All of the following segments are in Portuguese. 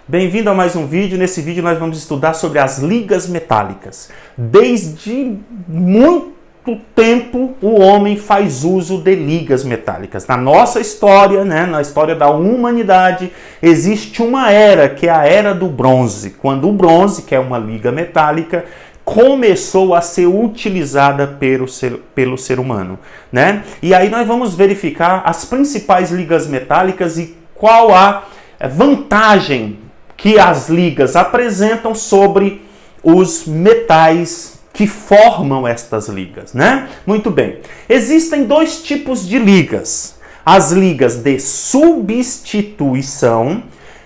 Bem-vindo a mais um vídeo. Nesse vídeo nós vamos estudar sobre as ligas metálicas. Desde muito tempo o homem faz uso de ligas metálicas. Na nossa história, na história da humanidade, existe uma era que é a Era do Bronze, quando o bronze, que é uma liga metálica, começou a ser utilizada pelo ser humano, E aí nós vamos verificar as principais ligas metálicas e qual a vantagem que as ligas apresentam sobre os metais que formam estas ligas, Muito bem. Existem dois tipos de ligas. As ligas de substituição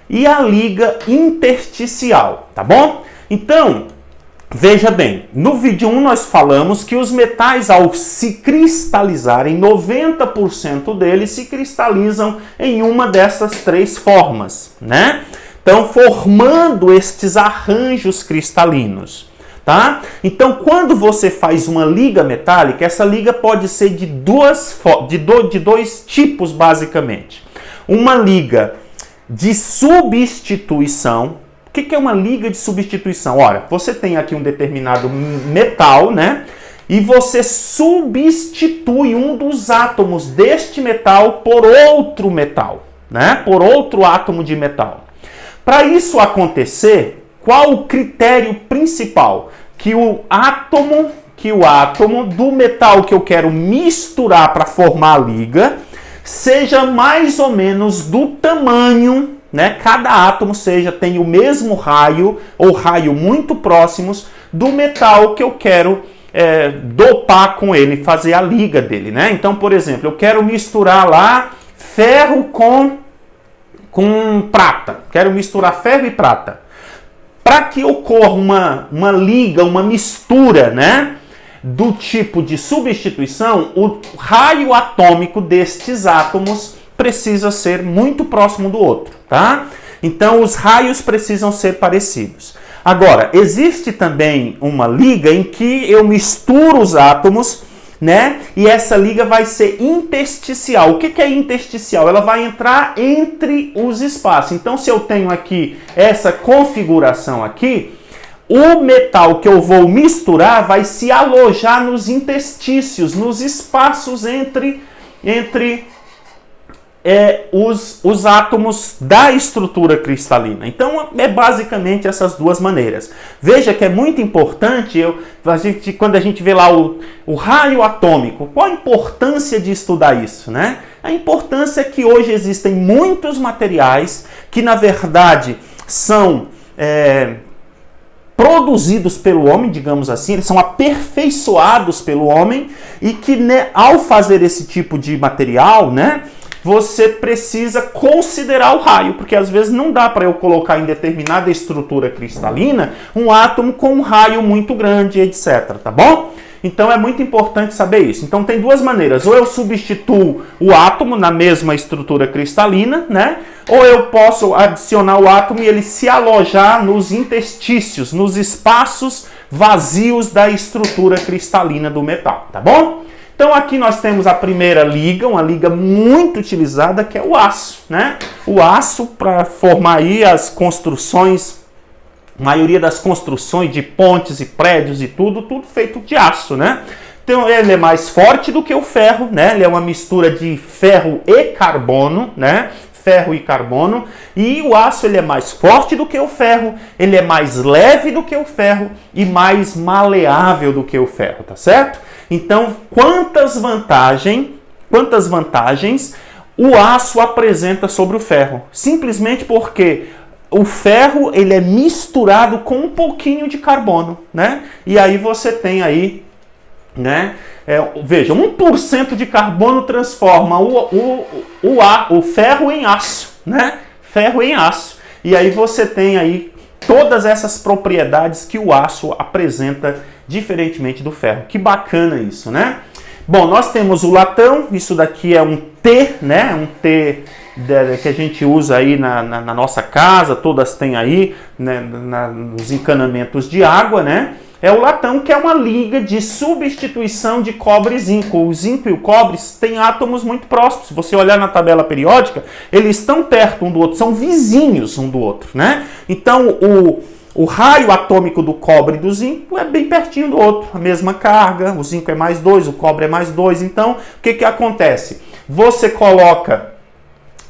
e a liga intersticial, tá bom? Então, veja bem, no vídeo 1 nós falamos que os metais, ao se cristalizarem, 90% deles se cristalizam em uma dessas três formas, Então, formando estes arranjos cristalinos, tá? Então, quando você faz uma liga metálica, essa liga pode ser de dois tipos, basicamente. Uma liga de substituição. O que é uma liga de substituição? Olha, você tem aqui um determinado metal, E você substitui um dos átomos deste metal por outro metal, Por outro átomo de metal. Para isso acontecer, qual o critério principal? Que o átomo do metal que eu quero misturar para formar a liga seja mais ou menos do tamanho, Cada átomo tenha o mesmo raio ou raio muito próximos do metal que eu quero dopar com ele, fazer a liga dele, Então, por exemplo, eu quero misturar lá ferro com prata. Quero misturar ferro e prata. Para que ocorra uma liga, uma mistura, do tipo de substituição, o raio atômico destes átomos precisa ser muito próximo do outro, tá? Então, os raios precisam ser parecidos. Agora, existe também uma liga em que eu misturo os átomos, E essa liga vai ser intersticial. O que é intersticial? Ela vai entrar entre os espaços. Então, se eu tenho aqui essa configuração aqui, o metal que eu vou misturar vai se alojar nos interstícios, nos espaços entre os átomos da estrutura cristalina. Então, é basicamente essas duas maneiras. Veja que é muito importante, quando a gente vê lá o raio atômico, qual a importância de estudar isso, A importância é que hoje existem muitos materiais que, na verdade, são produzidos pelo homem, digamos assim, eles são aperfeiçoados pelo homem e que, ao fazer esse tipo de material, você precisa considerar o raio, porque às vezes não dá para eu colocar em determinada estrutura cristalina um átomo com um raio muito grande, etc, tá bom? Então é muito importante saber isso. Então tem duas maneiras, ou eu substituo o átomo na mesma estrutura cristalina, Ou eu posso adicionar o átomo e ele se alojar nos interstícios, nos espaços vazios da estrutura cristalina do metal, tá bom? Então aqui nós temos a primeira liga, uma liga muito utilizada, que é o aço, O aço para formar aí as construções, a maioria das construções de pontes e prédios e tudo feito de aço, Então ele é mais forte do que o ferro, Ele é uma mistura de ferro e carbono, Ferro e carbono, e o aço ele é mais forte do que o ferro, ele é mais leve do que o ferro e mais maleável do que o ferro, tá certo? Então, quantas vantagens o aço apresenta sobre o ferro? Simplesmente porque o ferro ele é misturado com um pouquinho de carbono, E aí você tem aí, veja, 1% de carbono transforma o ferro em aço, Ferro em aço. E aí você tem aí todas essas propriedades que o aço apresenta diferentemente do ferro. Que bacana isso, Bom, nós temos o latão, isso daqui é um T, Um T que a gente usa aí na nossa casa, todas têm aí, nos encanamentos de água, é o latão, que é uma liga de substituição de cobre e zinco. O zinco e o cobre têm átomos muito próximos. Se você olhar na tabela periódica, eles estão perto um do outro, são vizinhos um do outro, né? Então, o raio atômico do cobre e do zinco é bem pertinho do outro, a mesma carga, o zinco é mais 2, o cobre é mais 2. Então, o que acontece? Você coloca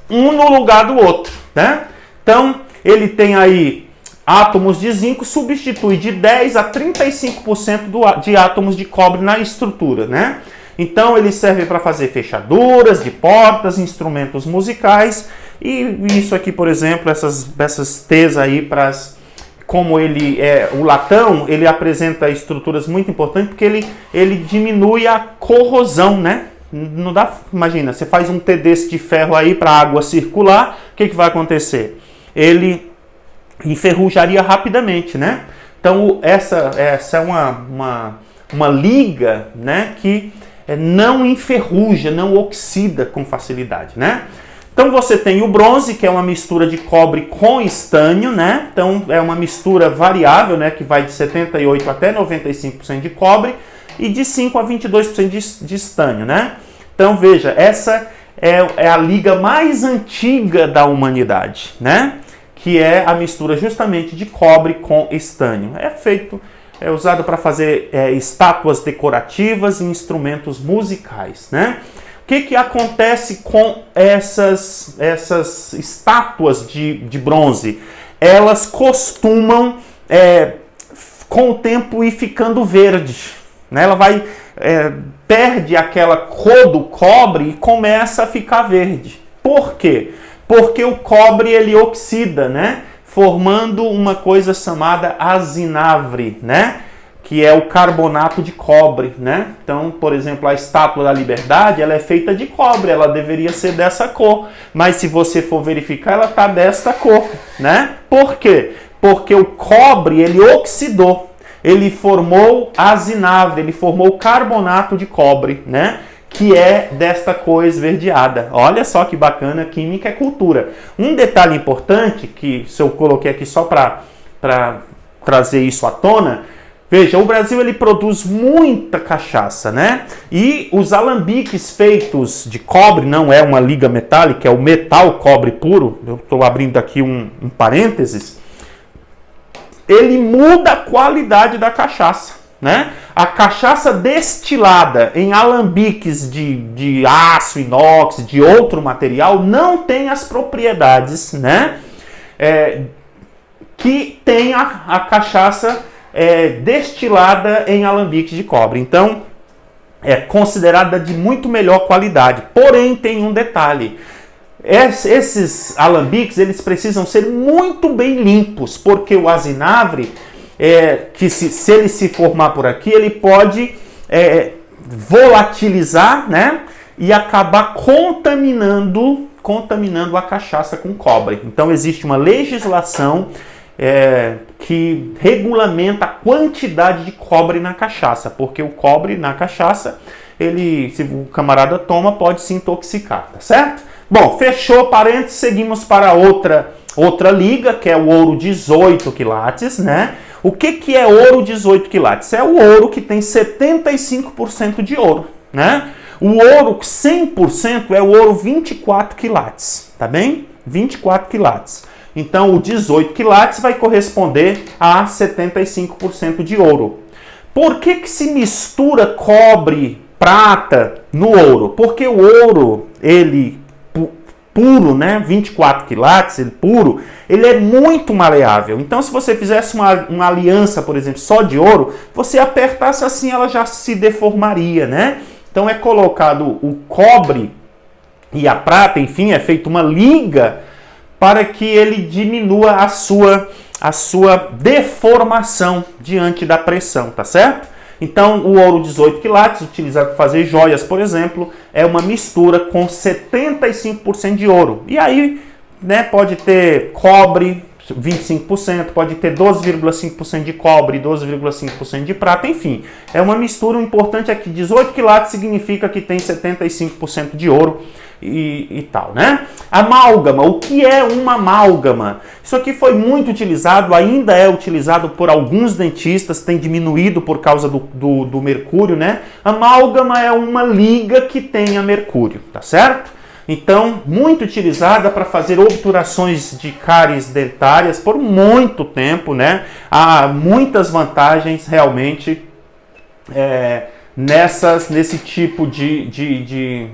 um no lugar do outro, né? Então, ele tem aí átomos de zinco, substitui de 10 a 35% de átomos de cobre na estrutura, né? Então, ele serve para fazer fechaduras de portas, instrumentos musicais, e isso aqui, por exemplo, essas T's aí como ele é o latão, ele apresenta estruturas muito importantes porque ele diminui a corrosão, né? Não dá, imagina, você faz um T desse de ferro aí para a água circular, o que vai acontecer? Ele enferrujaria rapidamente, né? Então essa é uma liga, né, que não enferruja, não oxida com facilidade, né? Então você tem o bronze, que é uma mistura de cobre com estânio, né? Então é uma mistura variável, né, que vai de 78 até 95% de cobre e de 5 a 22% de estânio, né? Então veja, essa é a liga mais antiga da humanidade, né? Que é a mistura justamente de cobre com estânio. É usado para fazer estátuas decorativas e instrumentos musicais, né? O que acontece com essas estátuas de bronze? Elas costumam, com o tempo, ir ficando verde, né? Ela perde aquela cor do cobre e começa a ficar verde. Por quê? Porque o cobre ele oxida, né? Formando uma coisa chamada azinavre, né? Que é o carbonato de cobre, né? Então, por exemplo, a Estátua da Liberdade, ela é feita de cobre, ela deveria ser dessa cor, mas se você for verificar, ela está desta cor, né? Por quê? Porque o cobre, ele oxidou, ele formou azinavre, ele formou carbonato de cobre, né? Que é desta cor esverdeada. Olha só que bacana, química é cultura. Um detalhe importante, que se eu coloquei aqui só para trazer isso à tona, veja, o Brasil ele produz muita cachaça, né? E os alambiques feitos de cobre, não é uma liga metálica, é o metal cobre puro, eu estou abrindo aqui um parênteses, ele muda a qualidade da cachaça, né? A cachaça destilada em alambiques de aço, inox, de outro material, não tem as propriedades, né? Que tem a cachaça destilada em alambiques de cobre. Então, é considerada de muito melhor qualidade. Porém, tem um detalhe. Esses alambiques, eles precisam ser muito bem limpos, porque o azinavre, que se ele se formar por aqui, ele pode volatilizar, né? E acabar contaminando a cachaça com cobre. Então, existe uma legislação que regulamenta a quantidade de cobre na cachaça, porque o cobre na cachaça, se o camarada toma, pode se intoxicar, tá certo? Bom, fechou parênteses, seguimos para outra liga, que é o ouro 18 quilates, né? O que é ouro 18 quilates? É o ouro que tem 75% de ouro, né? O ouro 100% é o ouro 24 quilates, tá bem? 24 quilates. Então, o 18 quilates vai corresponder a 75% de ouro. Por que se mistura cobre, prata no ouro? Porque o ouro, ele puro, né, 24 quilates, ele puro, ele é muito maleável. Então, se você fizesse uma aliança, por exemplo, só de ouro, você apertasse assim, ela já se deformaria, né? Então, é colocado o cobre e a prata, enfim, é feita uma liga para que ele diminua a sua deformação diante da pressão, tá certo? Então, o ouro 18 quilates, utilizado para fazer joias, por exemplo, é uma mistura com 75% de ouro. E aí, né, pode ter cobre, 25%, pode ter 12,5% de cobre, 12,5% de prata, enfim. É uma mistura, o importante é que 18 quilates significa que tem 75% de ouro, e tal, né? Amálgama, o que é uma amálgama? Isso aqui foi muito utilizado, ainda é utilizado por alguns dentistas, tem diminuído por causa do mercúrio, né? Amálgama é uma liga que tenha mercúrio, tá certo? Então, muito utilizada para fazer obturações de cáries dentárias por muito tempo, né? Há muitas vantagens realmente nesse tipo de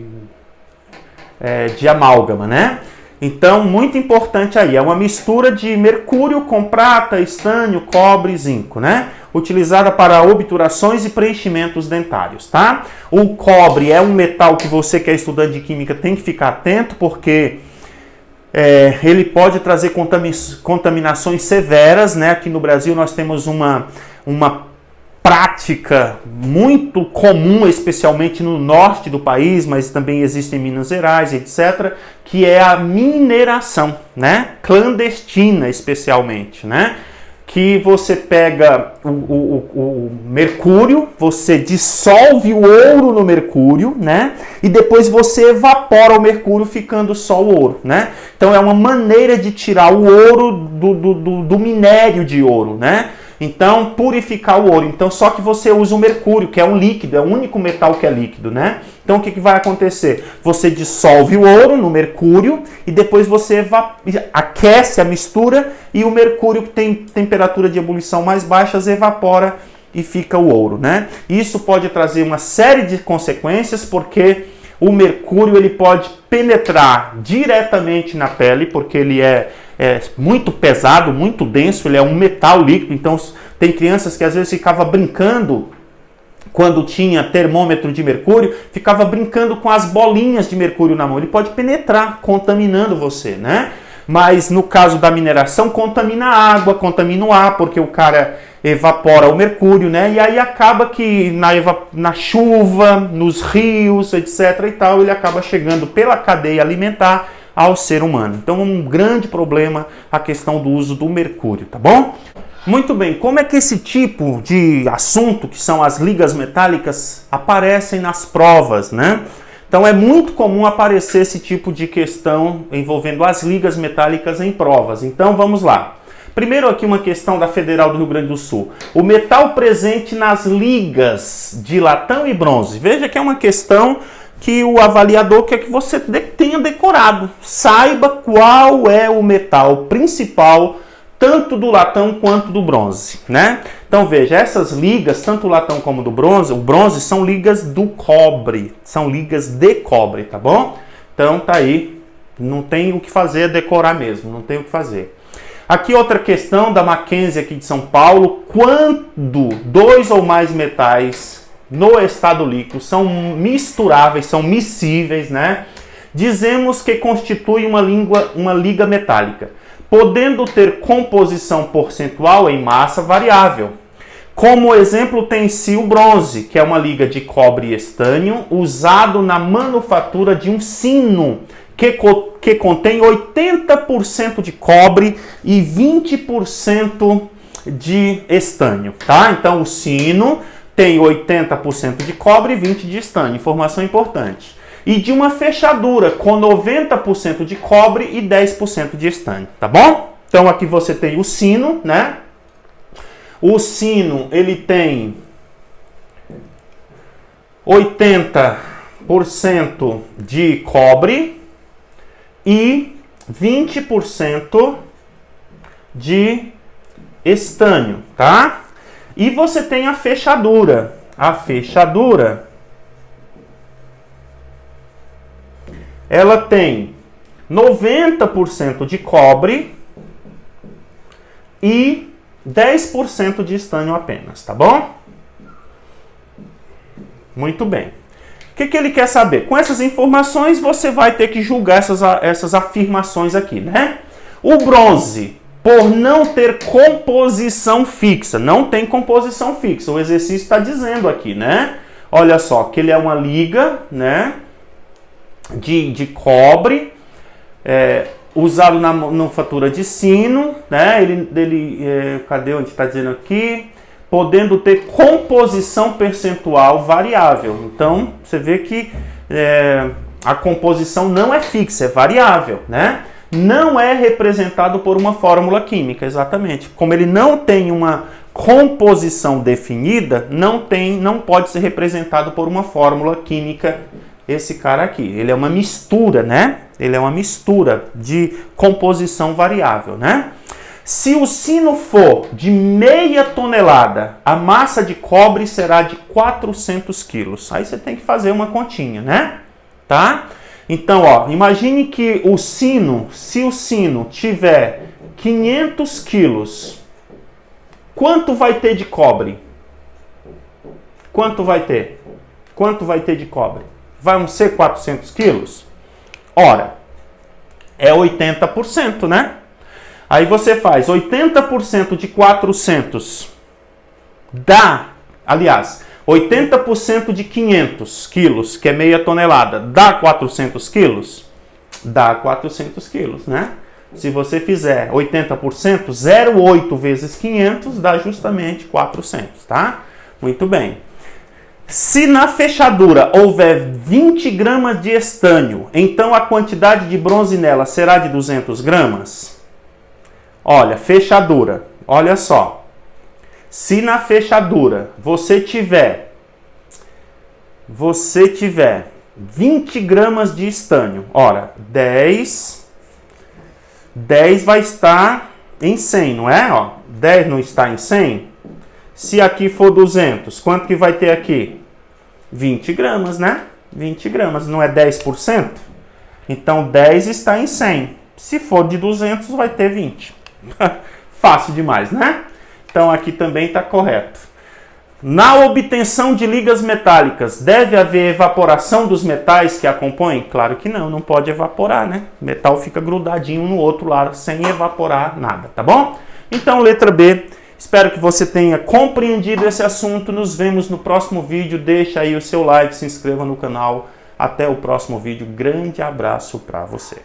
amálgama, né? Então, muito importante aí, é uma mistura de mercúrio com prata, estânio, cobre e zinco, né? Utilizada para obturações e preenchimentos dentários, tá? O cobre é um metal que você que é estudante de química tem que ficar atento, porque ele pode trazer contaminações severas, né? Aqui no Brasil nós temos uma prática muito comum, especialmente no norte do país, mas também existe em Minas Gerais, etc., que é a mineração, né? Clandestina, especialmente, né? Que você pega o mercúrio, você dissolve o ouro no mercúrio, né? E depois você evapora o mercúrio, ficando só o ouro, né? Então é uma maneira de tirar o ouro do minério de ouro, né? Então, purificar o ouro. Então, só que você usa o mercúrio, que é um líquido, é o único metal que é líquido, né? Então, o que vai acontecer? Você dissolve o ouro no mercúrio e depois você aquece a mistura e o mercúrio, que tem temperatura de ebulição mais baixa, evapora e fica o ouro, né? Isso pode trazer uma série de consequências, porque o mercúrio ele pode penetrar diretamente na pele, porque ele é muito pesado, muito denso, ele é um metal líquido. Então tem crianças que às vezes ficavam brincando, quando tinha termômetro de mercúrio, ficava brincando com as bolinhas de mercúrio na mão. Ele pode penetrar, contaminando você, né? Mas no caso da mineração, contamina a água, contamina o ar, porque o cara evapora o mercúrio, né? E aí acaba que na chuva, nos rios, etc. e tal, ele acaba chegando pela cadeia alimentar ao ser humano. Então, um grande problema a questão do uso do mercúrio, tá bom? Muito bem, como é que esse tipo de assunto, que são as ligas metálicas, aparecem nas provas, né? Então, é muito comum aparecer esse tipo de questão envolvendo as ligas metálicas em provas. Então, vamos lá. Primeiro aqui uma questão da Federal do Rio Grande do Sul. O metal presente nas ligas de latão e bronze. Veja que é uma questão que o avaliador quer que você tenha decorado. Saiba qual é o metal principal, tanto do latão quanto do bronze, né? Então veja, essas ligas, tanto o latão como do bronze, o bronze são ligas do cobre, são ligas de cobre, tá bom? Então tá aí, não tem o que fazer, é decorar mesmo, não tem o que fazer. Aqui outra questão da Mackenzie aqui de São Paulo: quando dois ou mais metais no estado líquido são misturáveis, são miscíveis, né? Dizemos que constitui uma liga metálica, podendo ter composição percentual em massa variável. Como exemplo tem-se o bronze, que é uma liga de cobre e estânio, usado na manufatura de um sino, que contém 80% de cobre e 20% de estânio, tá? Então o sino tem 80% de cobre e 20% de estânio, informação importante. E de uma fechadura com 90% de cobre e 10% de estânio, tá bom? Então aqui você tem o sino, né? O sino, ele tem 80% de cobre e 20% de estânio, tá? E você tem a fechadura. A fechadura, ela tem 90% de cobre e 10% de estânio apenas, tá bom? Muito bem. O que ele quer saber? Com essas informações, você vai ter que julgar essas afirmações aqui, né? O bronze, por não ter composição fixa, não tem composição fixa, o exercício está dizendo aqui, né? Olha só, que ele é uma liga, né, de cobre, usado na manufatura de sino, né? Cadê onde está dizendo aqui? Podendo ter composição percentual variável. Então, você vê que a composição não é fixa, é variável, né? Não é representado por uma fórmula química, exatamente. Como ele não tem uma composição definida, não pode ser representado por uma fórmula química esse cara aqui. Ele é uma mistura, né? Ele é uma mistura de composição variável, né? Se o sino for de meia tonelada, a massa de cobre será de 400 quilos. Aí você tem que fazer uma continha, né? Tá? Então, ó, imagine que o sino, se o sino tiver 500 quilos, quanto vai ter de cobre? Quanto vai ter? Quanto vai ter de cobre? Vai ser 400 quilos? Ora, é 80%, né? Aí você faz 80% de 400 dá, aliás, 80% de 500 quilos, que é meia tonelada, dá 400 quilos? Dá 400 quilos, né? Se você fizer 80%, 0,8 vezes 500 dá justamente 400, tá? Muito bem. Se na fechadura houver 20 gramas de estânio, então a quantidade de bronze nela será de 200 gramas? Olha, fechadura, olha só. Se na fechadura você tiver 20 gramas de estânio, ora, 10 vai estar em 100, não é? Ó, 10 não está em 100? Se aqui for 200, quanto que vai ter aqui? 20 gramas, né? 20 gramas, não é 10%? Então 10 está em 100. Se for de 200, vai ter 20. Fácil demais, né? Então aqui também está correto. Na obtenção de ligas metálicas, deve haver evaporação dos metais que a compõem? Claro que não, não pode evaporar, né? O metal fica grudadinho no outro lado sem evaporar nada, tá bom? Então, letra B. Espero que você tenha compreendido esse assunto. Nos vemos no próximo vídeo. Deixa aí o seu like, se inscreva no canal. Até o próximo vídeo. Grande abraço para você.